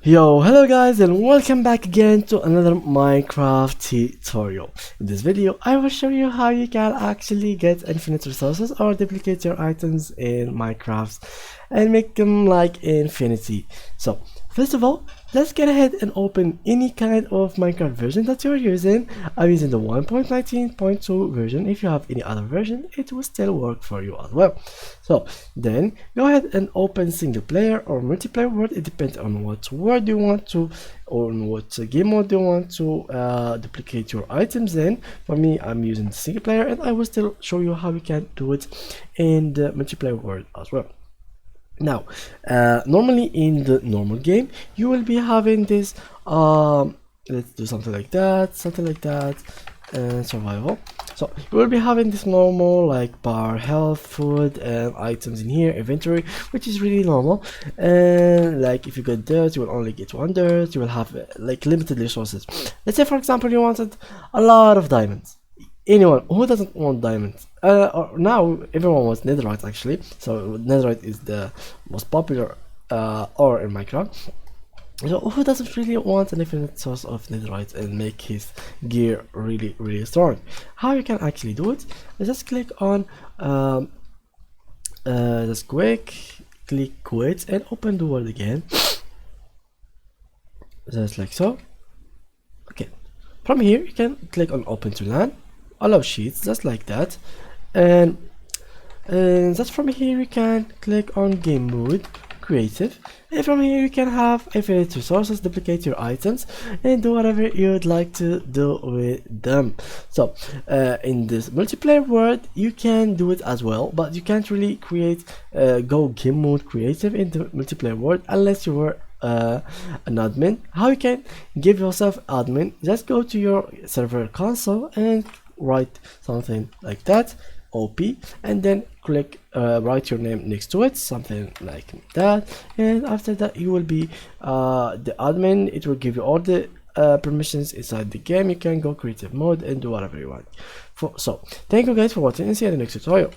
Yo, hello guys and welcome back again to another Minecraft tutorial. In this video, I will show you how you can actually get infinite resources or duplicate your items in Minecraft and make them like infinity. So, first of all, let's get ahead and open any kind of Minecraft version that you're using. I'm using the 1.19.2 version. If you have any other version, it will still work for you as well. So then go ahead and open single player or multiplayer world. It depends on what world you want to, or on what game mode you want to duplicate your items in. For me, I'm using the single player, and I will still show you how you can do it in the multiplayer world as well. Now, normally in the normal game, you will be having this. Let's do something like that, and survival. So you will be having this normal like bar, health, food, and items in here, inventory, which is really normal. And like if you get dirt, you will only get one dirt. You will have like limited resources. Let's say, for example, you wanted a lot of diamonds. Anyone who doesn't want diamonds? Now everyone wants netherite actually. So netherite is the most popular ore in Minecraft. So who doesn't really want an infinite source of netherite and make his gear really strong? How you can actually do it? Just click on just click quit and open the world again. Just like so. Okay. From here you can click on open to LAN, allow sheets, just like that, and just from here you can click on game mode, creative, and from here you can have infinite resources, duplicate your items, and do whatever you'd like to do with them. So in this multiplayer world you can do it as well, but you can't really create go game mode creative in the multiplayer world unless you were an admin. How you can give yourself admin? Just go to your server console and write something like that, OP, and then click write your name next to it, something like that, and after that you will be the admin. It will give you all the permissions inside the game. You can go creative mode and do whatever you want. So thank you guys for watching, and see you in the next tutorial.